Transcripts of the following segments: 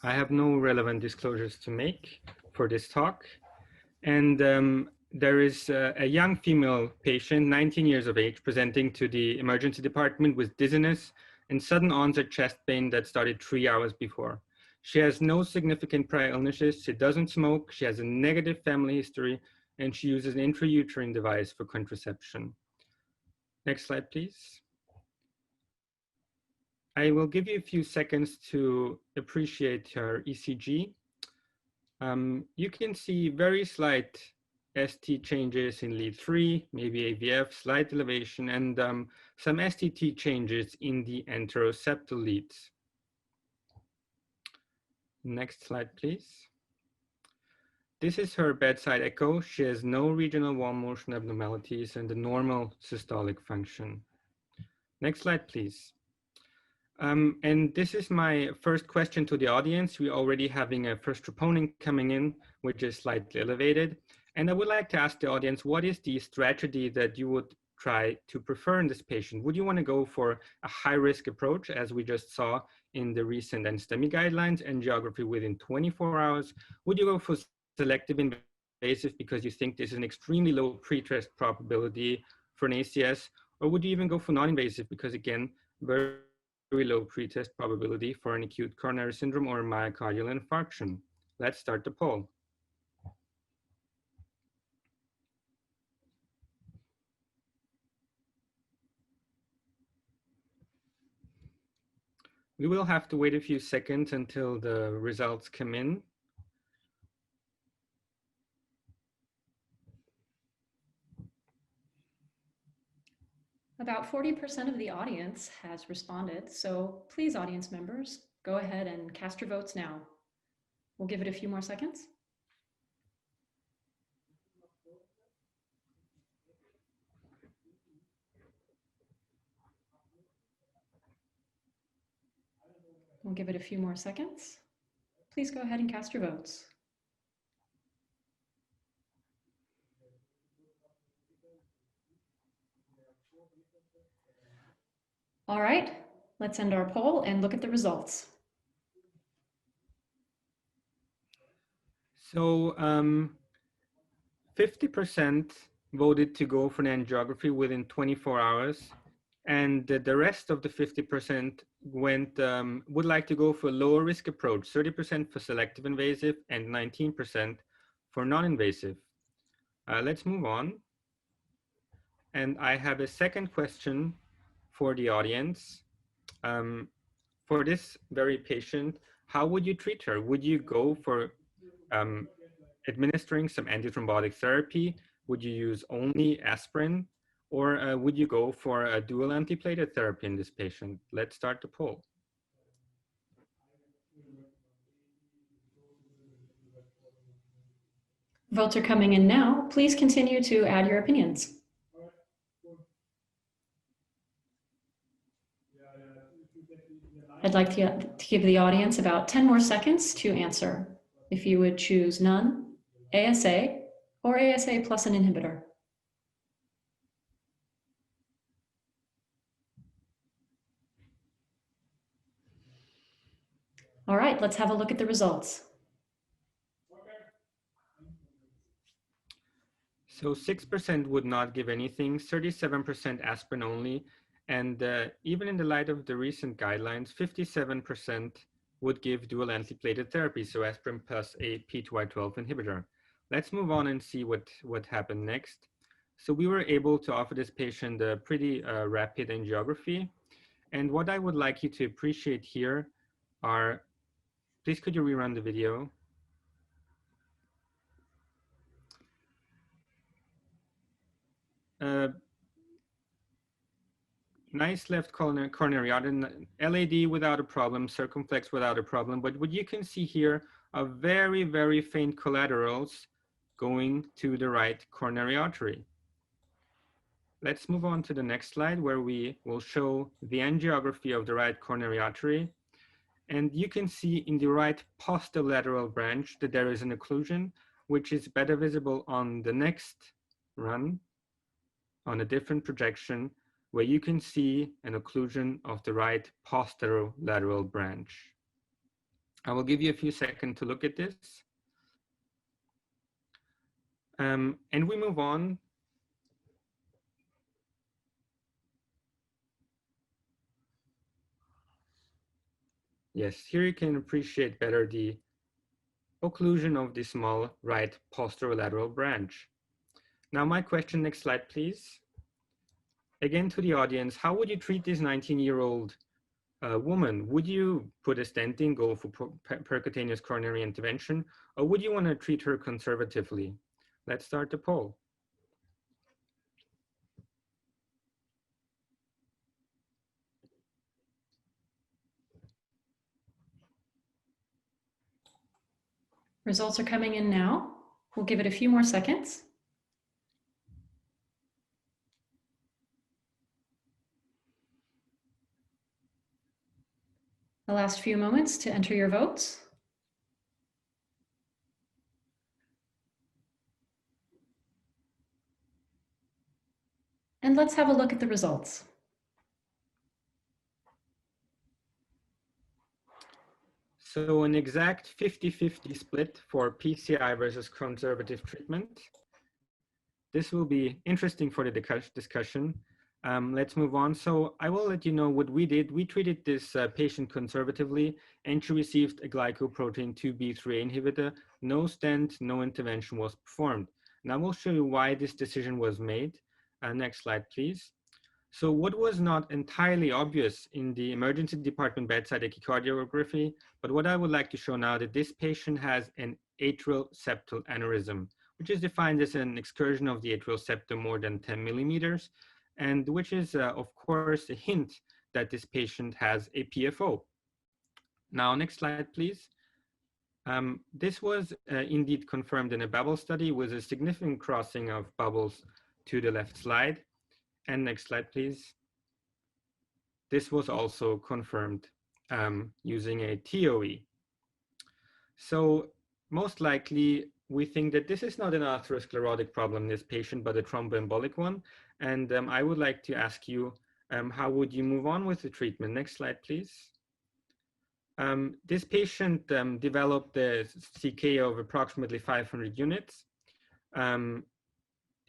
I have no relevant disclosures to make for this talk. And there is a young female patient, 19 years of age, presenting to the emergency department with dizziness and sudden onset chest pain that started 3 hours before. She has no significant prior illnesses. She doesn't smoke. She has a negative family history, and she uses an intrauterine device for contraception. Next slide, please. I will give you a few seconds to appreciate her ECG. You can see very slight ST changes in lead 3, maybe AVF, slight elevation, and some STT changes in the anteroseptal leads. Next slide, please. This is her bedside echo. She has no regional wall motion abnormalities and a normal systolic function. Next slide, please. And this is my first question to the audience. We're already having a first troponin coming in, which is slightly elevated. And I would like to ask the audience, what is the strategy that you would try to prefer in this patient? Would you want to go for a high-risk approach, as we just saw in the recent NSTEMI guidelines, angiography within 24 hours? Would you go for selective invasive because you think this is an extremely low pretest probability for an ACS? Or would you even go for non-invasive because, again, very low pretest probability for an acute coronary syndrome or myocardial infarction? Let's start the poll. We will have to wait a few seconds until the results come in. About 40% of the audience has responded, so please, audience members, go ahead and cast your votes now. We'll give it a few more seconds. We'll give it a few more seconds. Please go ahead and cast your votes. All right, let's end our poll and look at the results. So 50% voted to go for an angiography within 24 hours. And the rest of the 50% would like to go for a lower risk approach, 30% for selective invasive and 19% for non-invasive. Let's move on. And I have a second question for the audience. For this very patient, how would you treat her? Would you go for administering some antithrombotic therapy? Would you use only aspirin? Or would you go for a dual antiplatelet therapy in this patient? Let's start the poll. Votes are coming in now. Please continue to add your opinions. I'd like to give the audience about 10 more seconds to answer. If you would choose none, ASA, or ASA plus an inhibitor. All right, let's have a look at the results. So 6% would not give anything, 37% aspirin only, and even in the light of the recent guidelines, 57% would give dual antiplatelet therapy, so aspirin plus a P2Y12 inhibitor. Let's move on and see what happened next. So we were able to offer this patient a pretty rapid angiography. And what I would like you to appreciate here are, please could you rerun the video? Nice left coronary artery, LAD without a problem, circumflex without a problem. But what you can see here are very, very faint collaterals going to the right coronary artery. Let's move on to the next slide where we will show the angiography of the right coronary artery. And you can see in the right posterolateral branch that there is an occlusion, which is better visible on the next run, on a different projection, where you can see an occlusion of the right posterolateral branch. I will give you a few seconds to look at this. And we move on. Yes, here you can appreciate better the occlusion of the small right posterolateral branch. Now my question, next slide, please. Again to the audience, how would you treat this 19-year-old woman? Would you put a stent in, go for percutaneous coronary intervention, or would you want to treat her conservatively? Let's start the poll. Results are coming in now. We'll give it a few more seconds. The last few moments to enter your votes. And let's have a look at the results. So an exact 50-50 split for PCI versus conservative treatment. This will be interesting for the discussion. Let's move on. So I will let you know what we did. We treated this patient conservatively, and she received a glycoprotein 2B3A inhibitor. No stent, no intervention was performed. And I will show you why this decision was made. Next slide, please. So what was not entirely obvious in the emergency department bedside echocardiography, but what I would like to show now that this patient has an atrial septal aneurysm, which is defined as an excursion of the atrial septum more than 10 millimeters, and which is, of course, a hint that this patient has a PFO. Now, next slide, please. This was indeed confirmed in a bubble study with a significant crossing of bubbles to the left slide. And next slide, please. This was also confirmed using a TOE. So most likely, we think that this is not an atherosclerotic problem in this patient, but a thromboembolic one. And I would like to ask you, how would you move on with the treatment? Next slide, please. This patient developed a CK of approximately 500 units.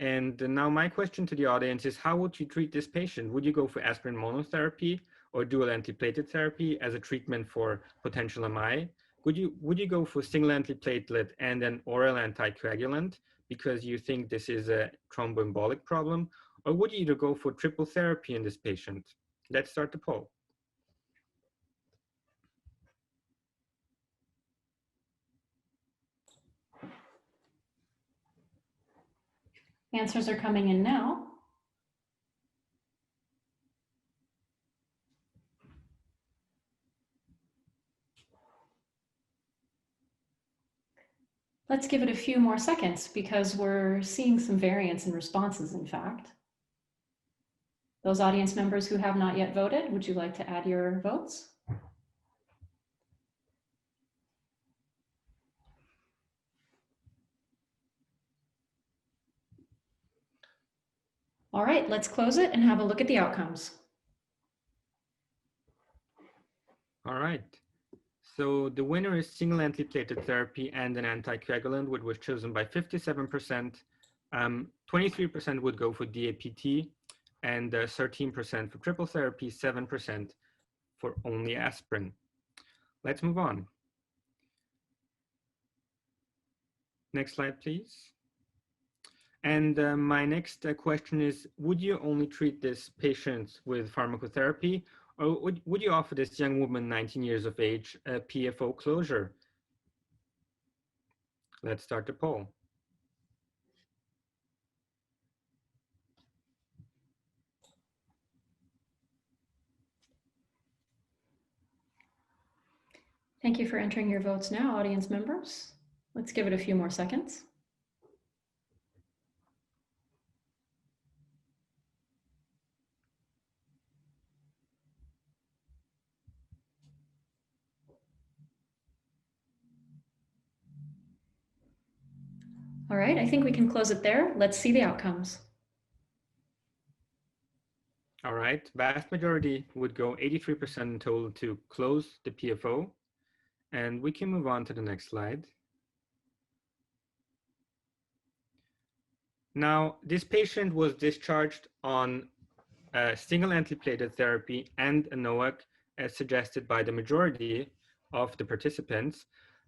And now my question to the audience is, how would you treat this patient? Would you go for aspirin monotherapy or dual antiplatelet therapy as a treatment for potential MI? Would you go for single antiplatelet and an oral anticoagulant because you think this is a thromboembolic problem? Or would you either go for triple therapy in this patient? Let's start the poll. Answers are coming in now. Let's give it a few more seconds because we're seeing some variance in responses, in fact. Those audience members who have not yet voted, would you like to add your votes? All right, let's close it and have a look at the outcomes. All right. So the winner is single antiplatelet therapy and an anticoagulant, which was chosen by 57%. 23% would go for DAPT, and 13% for triple therapy, 7% for only aspirin. Let's move on. Next slide, please. And my next question is, would you only treat this patient with pharmacotherapy, or would you offer this young woman, 19 years of age, a PFO closure? Let's start the poll. Thank you for entering your votes now, audience members. Let's give it a few more seconds. All right, I think we can close it there. Let's see the outcomes. All right, vast majority would go 83% in total to close the PFO. And we can move on to the next slide. Now, this patient was discharged on a single antiplatelet therapy and a NOAC, as suggested by the majority of the participants.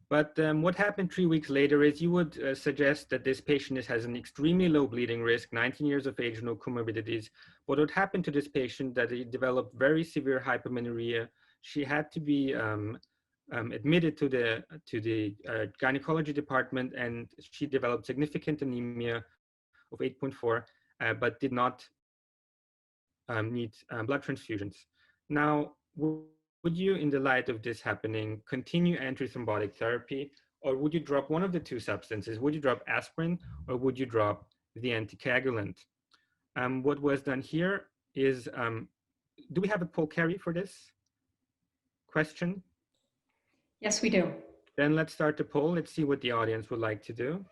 But what happened 3 weeks later is you would suggest that this patient has an extremely low bleeding risk, 19 years of age, no comorbidities. But what happened to this patient that he developed very severe hypomenorrhea. She had to be admitted to the gynecology department, and she developed significant anemia of 8.4, but did not need blood transfusions. Now, would you, in the light of this happening, continue antithrombotic therapy, or would you drop one of the two substances? Would you drop aspirin, or would you drop the anticoagulant? What was done here is, do we have a poll carry for this question? Yes, we do. Then let's start the poll. Let's see what the audience would like to do.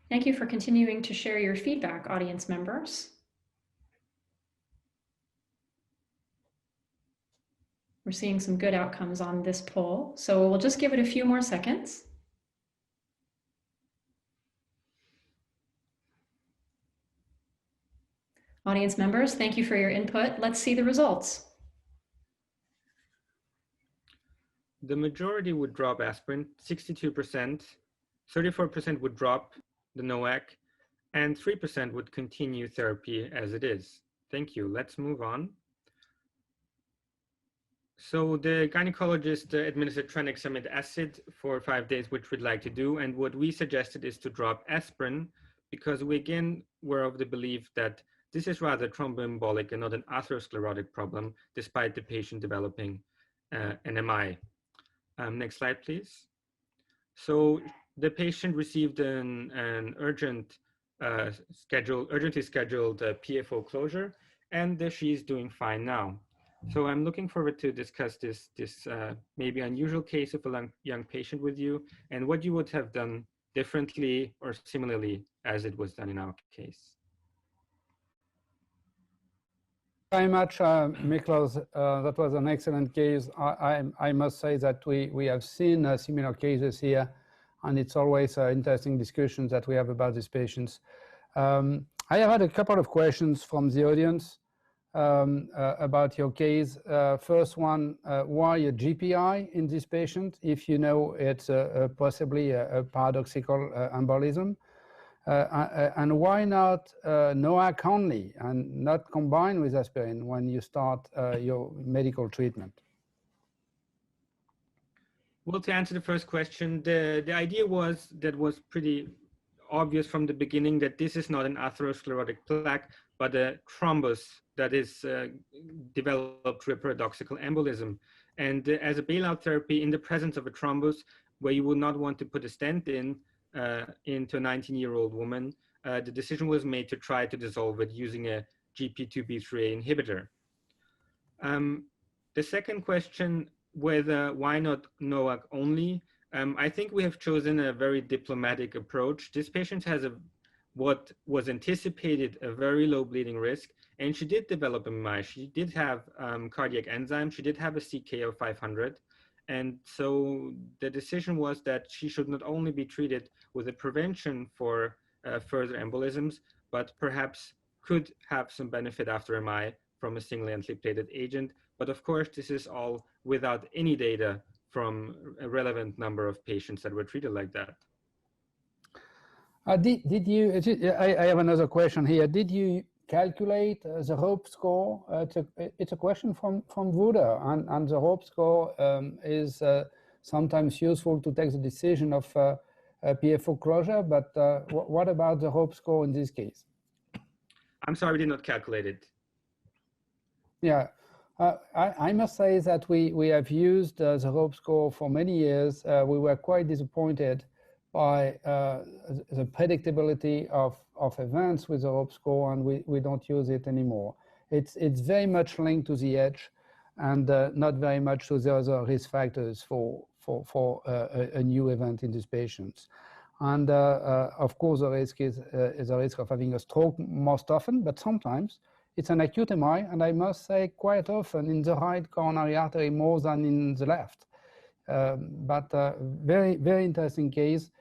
Thank you for continuing to share your feedback, audience members. We're seeing some good outcomes on this poll, so we'll just give it a few more seconds. Audience members, thank you for your input. Let's see the results. The majority would drop aspirin, 62%, 34% would drop the NOAC, and 3% would continue therapy as it is. Thank you. Let's move on. So the gynecologist administered tranexamide acid for 5 days, which we'd like to do. And what we suggested is to drop aspirin, because we again were of the belief that this is rather thromboembolic and not an atherosclerotic problem, despite the patient developing an MI. Next slide, please. So the patient received an urgently scheduled PFO closure, and she's doing fine now. So I'm looking forward to discuss this maybe unusual case of a young patient with you, and what you would have done differently or similarly as it was done in our case. Very much, Miklos. That was an excellent case. I must say that we have seen similar cases here, and it's always interesting discussions that we have about these patients. I have had a couple of questions from the audience about your case. First one, why a GPI in this patient if you know it's possibly a paradoxical embolism? And why not NOAC only and not combined with aspirin when you start your medical treatment? Well, to answer the first question, the idea was pretty obvious from the beginning that this is not an atherosclerotic plaque, but a thrombus that is developed through a paradoxical embolism. And as a bailout therapy in the presence of a thrombus, where you would not want to put a stent into a 19-year-old woman, the decision was made to try to dissolve it using a GP2B3A inhibitor. The second question, why not NOAC only? I think we have chosen a very diplomatic approach. This patient has what was anticipated a very low bleeding risk, and she did develop MI. She did have cardiac enzyme. She did have a CK of 500. And so the decision was that she should not only be treated with a prevention for further embolisms, but perhaps could have some benefit after MI from a single antiplatelet agent. But of course, this is all without any data from a relevant number of patients that were treated like that. Did you? I have another question here. Did you calculate the HOPE score? It's a question from Vuda, and the HOPE score is sometimes useful to take the decision of PFO closure. But what about the HOPE score in this case? I'm sorry, we did not calculate it. Yeah. I must say that we have used the HOPE score for many years. We were quite disappointed by the predictability of events with the HOPE score, and we don't use it anymore. It's very much linked to the age and not very much to the other risk factors for a new event in these patients. And of course, the risk is a risk of having a stroke most often, but sometimes it's an acute MI, and I must say quite often in the right coronary artery more than in the left. But very, very interesting case.